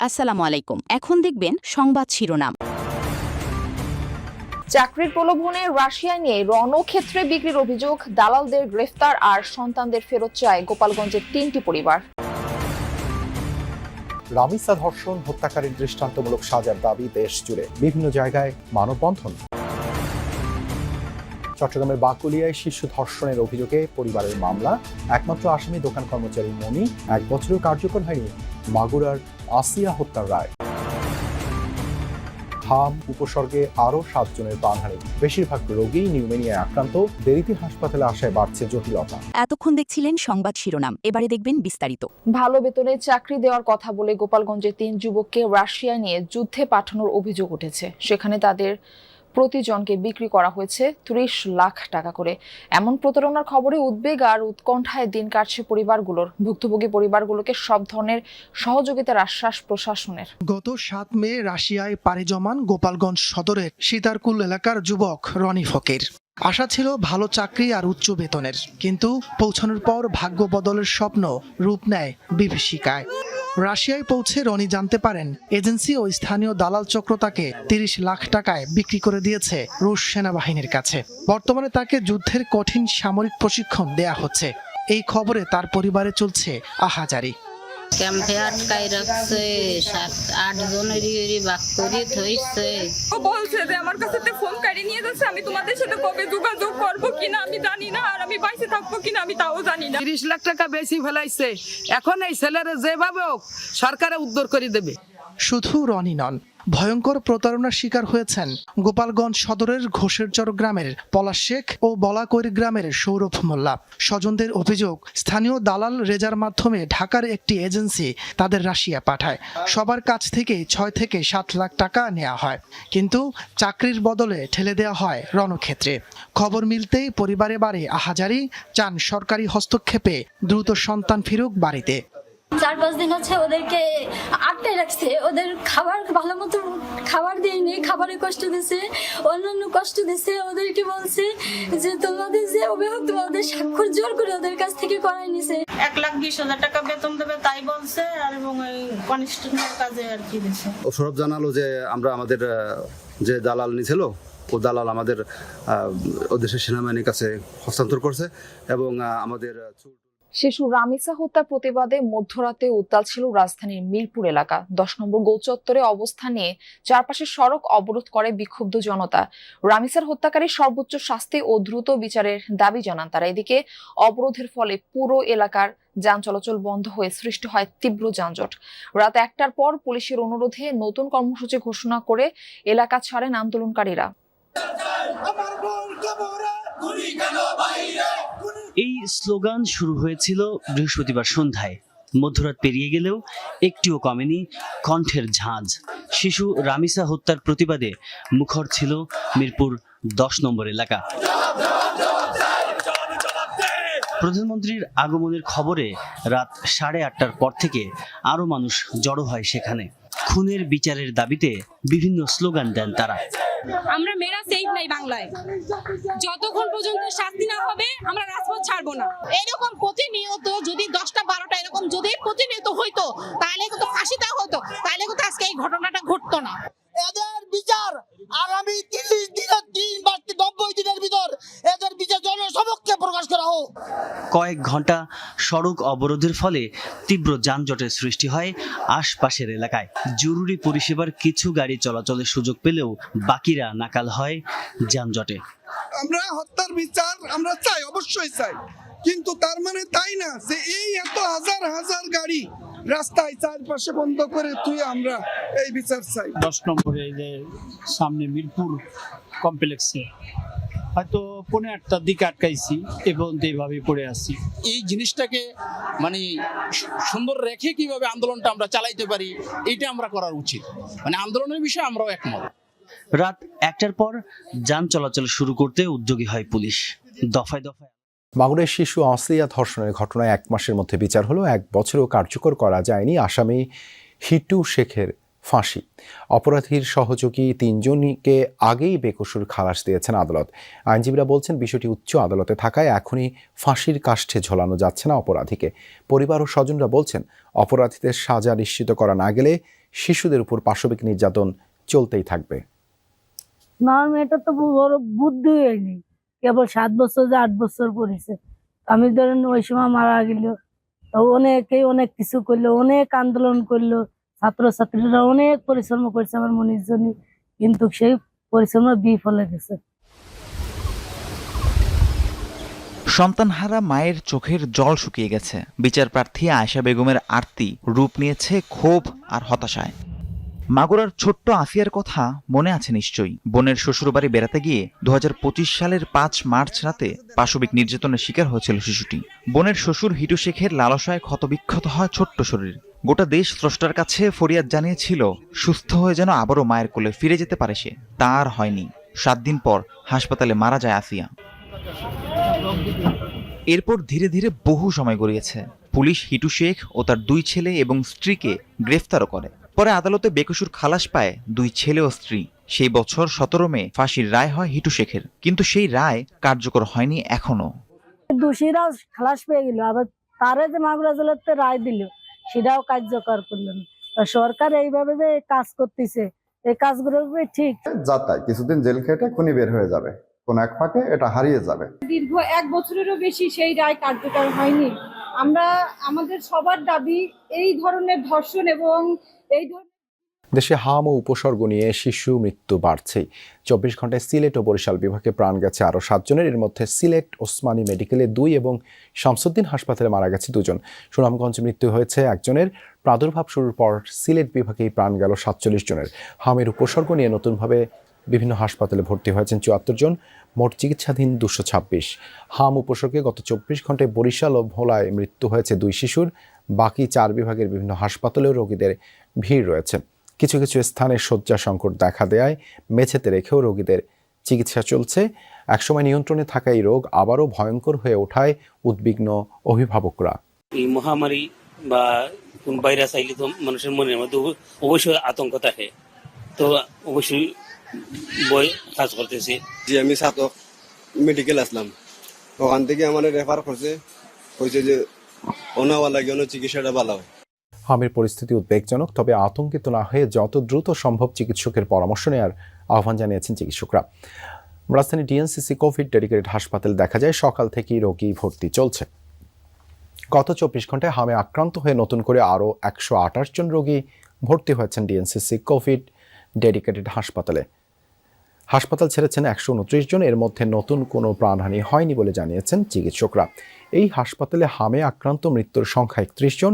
আসসালামু আলাইকুম। এখন দেখবেন সংবাদ শিরোনাম। চাকরির প্রলোভনে রাশিয়ায় নিয়ে রণক্ষেত্রে বিক্রির অভিযোগ, দালালদের গ্রেফতার আর সন্তানদের ফেরত চায় গোপালগঞ্জের 3টি পরিবার। রামিসা ধর্ষণ হত্যাকারীর দৃষ্টান্তমূলক সাজার দাবি দেশ জুড়ে, বিভিন্ন জায়গায় মানববন্ধন। চট্টগ্রামের বাকুলিয়ায় শিশু ধর্ষণের অভিযোগে পরিবারের মামলা, একমাত্র আসামি দোকান কর্মচারী মনি। 1 বছরেও কার্যকর হয়নি মাগুরার আসিয়া হত্যার রায়। হাম উপসর্গে আরও 7 জনের প্রাণহানি, বেশিরভাগ রোগী নিউমোনিয়ায় আক্রান্ত, দেরিতে হাসপাতালে আসায় বাড়ছে জটিলতা। এতক্ষণ দেখছিলেন সংবাদ শিরোনাম, এবারে দেখবেন বিস্তারিত। ভালো বেতনে চাকরি দেওয়ার কথা বলে গোপালগঞ্জের 3 যুবককে রাশিয়ায় নিয়ে যুদ্ধে পাঠানোর অভিযোগ উঠেছে। সেখানে তাদের প্রতিজনকে বিক্রি করা হয়েছে 30 লাখ টাকা করে। এমন প্রতারণার খবরে উদ্বেগ আর উৎকণ্ঠায় দিন কাটছে পরিবারগুলোর। ভুক্তভোগী পরিবারগুলোকে সব ধরনের সহযোগিতার আশ্বাস প্রশাসনের। গত 7 মে রাশিয়ায় পাড়ি জমান গোপালগঞ্জ সদরের সীতারকুল এলাকার যুবক রনি ফকির। আশা ছিল ভালো চাকরি আর উচ্চ বেতনের, কিন্তু পৌঁছানোর পর ভাগ্য বদলের স্বপ্ন রূপ নেয় বিভীষিকায়। রাশিয়ায় পৌঁছে রনি জানতে পারেন এজেন্সি ও স্থানীয় দালাল চক্র তাকে 30 লাখ টাকায় বিক্রি করে দিয়েছে রুশ সেনাবাহিনীর কাছে। বর্তমানে তাকে যুদ্ধের কঠিন সামরিক প্রশিক্ষণ দেয়া হচ্ছে। এই খবরে তার পরিবারে চলছে আহাজারি। ক্যাম্পে আটকাই রাখছে, 7-8 জনেরই বাক করে থইছে। ও বলছে যে আমার কাছে ফোন কাড়ি নিয়ে যাচ্ছে, আমি তোমাদের সাথে কবে যোগাযোগ করবো কিনা আমি জানি না, আর আমি বাইসে থাকবো কিনা আমি তাও জানি না। 30 লাখ টাকা বেশি ফেলাইছে। এখন এই ছেলেরা যেভাবে হোক সরকারে উদ্ধার করে দেবে। শুধু রনি নন, ভয়ঙ্কর প্রতারণার শিকার হয়েছেন গোপালগঞ্জ সদরের ঘোষেরচর গ্রামের পলাশ শেখ ও বলাকৈর গ্রামের সৌরভ মোল্লা। স্বজনদের অভিযোগ, স্থানীয় দালাল রেজার মাধ্যমে ঢাকার একটি এজেন্সি তাদের রাশিয়া পাঠায়। সবার কাছ থেকে 6 থেকে 7 লাখ টাকা নেওয়া হয়, কিন্তু চাকরির বদলে ঠেলে দেওয়া হয় রণক্ষেত্রে। খবর মিলতেই পরিবারে বাড়ে আহাজারি, চান সরকারি হস্তক্ষেপে দ্রুত সন্তান ফিরুক বাড়িতে। 4-5 দিন হচ্ছে ওদেরকে আটকে রাখছে, ওদের খাবার ভালো মতো খাবার দেয়নি, খাবারে কষ্ট দিছে, অন্যান্য কষ্ট দিছে। ওদেরকে বলছে যে তোমাদের যে অভিযোগ তোমাদের স্বাক্ষর জোর করে ওদের কাছ থেকে করাই নিছে। 1,20,000 টাকা বেতন দেবে তাই বলছে, আর এবং কনস্ট্রাকশনের কাজে আর কি দিছে। সৌরভ জানালো যে আমরা আমাদের যে দালাল নিয়েছিল ও দালাল আমাদের দেশের সেনাবাহিনীর কাছে হস্তান্তর করছে এবং আমাদের শিশু রামিসা হত্যার প্রতিবাদে মধ্যরাতে উত্তাল ছিল রাজধানীর মিরপুর এলাকা। 10 নম্বর গোলচত্বরে অবস্থান নিয়ে চারপাশের সড়ক অবরোধ করে বিক্ষুব্ধ জনতা। রামিসার হত্যাকারীর সর্বোচ্চ শাস্তি ও দ্রুত বিচারের দাবি জানান তারা। এদিকে অবরোধের ফলে পুরো এলাকার যান চলাচল বন্ধ হয়ে সৃষ্টি হয় তীব্র যানজট। রাত 1টার পর পুলিশের অনুরোধে নতুন কর্মসূচি ঘোষণা করে এলাকা ছাড়েন আন্দোলনকারীরা। এই স্লোগান শুরু হয়েছিল বৃহস্পতিবার সন্ধ্যায়। মধ্যরাত পেরিয়ে গেলেও একটিও কমেনি কণ্ঠের ঝাঁজ। শিশু রামিসা হত্যার প্রতিবাদে মুখর ছিল মিরপুর 10 নম্বর এলাকা। প্রধানমন্ত্রীর আগমনের খবরে রাত 8:30টার পর থেকে আরো মানুষ জড়ো হয় সেখানে। খুনের বিচারের দাবিতে বিভিন্ন স্লোগান দেন তারা। আমরা মেয়েরা সেফ নাই বাংলায়, যতক্ষণ পর্যন্ত শাস্তি না হবে আমরা রাজপথ ছাড়বো না। এরকম প্রতিনিয়ত যদি 10টা-12টা এরকম যদি প্রতিনিয়ত হইতো, তাহলে কিন্তু ফাঁসি দেওয়া হতো, তাহলে কিন্তু আজকে এই ঘটনাটা ঘটতো না। এদের বিচার আগামী 30 দিনের 90 দিনের ভিতর এদের বিচার জনসমক্ষে প্রকাশ করা হোক। কয়েক ঘন্টা সড়ক অবরোধের ফলে তীব্র যানজটের সৃষ্টি হয় আশপাশের এলাকায়। জরুরি পরিষেবার কিছু গাড়ি চলাচলের সুযোগ পেলেও বাকিরা নাকাল হয় যানজটে। আমরা হত্যার বিচার আমরা চাই, অবশ্যই চাই, কিন্তু তার মানে তাই না যে এই এত হাজার হাজার গাড়ি রাস্তায় চারপাশে বন্ধ করে তুই আমরা এই বিচার চাই। 10 নম্বরে যে সামনে মিরপুর কমপ্লেক্সে হয়তো 8:30টার দিকে আটকাইছি এবং এইভাবে পড়ে আছি। এই জিনিসটাকে মানে সুন্দর রেখে কিভাবে আন্দোলনটা আমরা চালাইতে পারি, এইটা আমরা করার উচিত। মানে আন্দোলনের বিষয়ে আমরাও একমত। রাত 1টার পর যান চলাচল শুরু করতে উদ্যোগী হয় পুলিশ। দফায় দফায় মাগুরায় শিশু আসিয়া ধর্ষণের ঘটনায় 1 মাসের মধ্যে বিচার হলো। 1 বছরেও কার্যকর করা যায়নি আসামি হিটু শেখের ফাঁসি। অপরাধীর সহযোগী 3 জনকে আগেই বেকসুর খালাস দিয়েছেন আদালত। আইনজীবীরা বলছেন বিষয়টি উচ্চ আদালতে থাকায় এখনই ফাঁসির কাষ্ঠে ঝোলানো যাচ্ছে না অপরাধীকে। পরিবার ও স্বজনরা বলছেন অপরাধীদের সাজা নিশ্চিত করা না গেলে শিশুদের উপর পাশবিক নির্যাতন চলতেই থাকবে। না, মেয়েটা তো বড় বুদ্ধি হয়নি, কেবল 7 বছর যে 8 বছর পড়েছে। আমি ধরেন ওই সময় মারা গেল, তো অনেকেই অনেক কিছু করলো, অনেক আন্দোলন করলো, ছাত্রছাত্রীরা অনেক পরিশ্রম করছে আমার মনির জন্য, কিন্তু সেই পরিশ্রম বিফলে গেছে। সন্তানহারা মায়ের চোখের জল শুকিয়ে গেছে। বিচারপ্রার্থী আয়েশা বেগমের আরতি রূপ নিয়েছে ক্ষোভ আর হতাশায়। মাগুরার ছোট্ট আসিয়ার কথা মনে আছে নিশ্চয়ই। বোনের শ্বশুরবাড়ি বেড়াতে গিয়ে 2025 সালের 5 মার্চ রাতে পাশবিক নির্যাতনের শিকার হয়েছিল শিশুটি। বোনের শ্বশুর হিটু শেখের লালসায় ক্ষতবিক্ষত হয় ছোট্ট শরীর। গোটা দেশ স্রষ্টার কাছে ফরিয়াদ জানিয়েছিল সুস্থ হয়ে যেন আবারও মায়ের কোলে ফিরে যেতে পারে সে। তার হয়নি। 7 দিন পর হাসপাতালে মারা যায় আসিয়া। এরপর ধীরে ধীরে বহু সময় গড়িয়েছে। পুলিশ হিটু শেখ ও তার 2 ছেলে এবং স্ত্রীকে গ্রেফতারও করে। পরে আদালতে বেকসুর খালাস পায় 2 ছেলে ও স্ত্রী। সেই বছর 17 মে ফাঁসির রায় হয় হিটু শেখের, কিন্তু সেই রায় কার্যকর হয়নি এখনো। দোষীরা খালাস পেয়ে গেল, আবার তারে যে মাগুরা জেলাতে রায় দিল সেটাও কার্যকর করলো না। সরকার এইভাবে যে কাজ করতেছে, এই কাজগুলো ঠিক যাতায় কিছুদিন জেল খেটে খুনি বের হয়ে যাবে, কোন এক ফাঁকে এটা হারিয়ে যাবে। দীর্ঘ 1 বছরেরও বেশি সেই রায় কার্যকর হয়নি। আমরা আমাদের সবার দাবি এই ধরনের ধর্ষণ এবং এই ধরনের দেশে হাম ও উপসর্গ নিয়ে শিশু মৃত্যু বাড়ছেই। 24 ঘন্টায় সিলেট ও বরিশাল বিভাগে প্রাণ গেছে আরও 7 জনের। এর মধ্যে সিলেট ওসমানী মেডিকেলে 2 এবং শামসুদ্দিন হাসপাতালে মারা গেছে 2 জন। সুনামগঞ্জে মৃত্যু হয়েছে 1 জনের। প্রাদুর্ভাব শুরুর পর সিলেট বিভাগেই প্রাণ গেল 47 জনের। হামের উপসর্গ নিয়ে নতুনভাবে বিভিন্ন হাসপাতালে ভর্তি হয়েছেন 74 জন। মোট চিকিৎসাধীন 226। হাম উপসর্গে গত 24 ঘন্টায় বরিশাল ও ভোলায় মৃত্যু হয়েছে 2 শিশুর। বাকি 4 বিভাগের বিভিন্ন হাসপাতালেও রোগীদের ভিড় রয়েছে। কিছু কিছু স্থানে শয্যা সংকট দেখা দেয়, মেঝেতে রেখেও রোগীদের চিকিৎসা চলছে। একসময় নিয়ন্ত্রণে থাকা এই রোগ আবারও ভয়ঙ্কর হয়ে ওঠায় উদ্বিগ্ন অভিভাবকরা। এই মহামারী বা কোন ভাইরাস আইলে তো মানুষের মনের মধ্যে অবশ্যই আতঙ্ক থাকে, তো অবশ্যই বই কাজ করতেছে। যে আমি ছাত্র মেডিকেল আসলাম, ওখান থেকে আমার রেফার করছে, কইছে যে ওনাওয়ালা গিয়ে চিকিৎসাটা ভালো হয়। হামের পরিস্থিতি উদ্বেগজনক, তবে আতঙ্কিত না হয়ে যত দ্রুত সম্ভব চিকিৎসকের পরামর্শ নেওয়ার আহ্বান জানিয়েছেন চিকিৎসকরা। রাজধানী ডিএনসিসি কোভিড ডেডিকেটেড হাসপাতাল দেখা যায় সকাল থেকেই রোগী ভর্তি চলছে। গত 24 ঘন্টায় হামে আক্রান্ত হয়ে নতুন করে আরও 128 জন রোগী ভর্তি হয়েছেন ডিএনসিসি কোভিড ডেডিকেটেড হাসপাতালে। হাসপাতাল ছেড়েছেন 129 জন। এর মধ্যে নতুন কোনো প্রাণহানি হয়নি বলে জানিয়েছেন চিকিৎসকরা। এই হাসপাতালে হামে আক্রান্ত মৃত্যুর সংখ্যা 31 জন।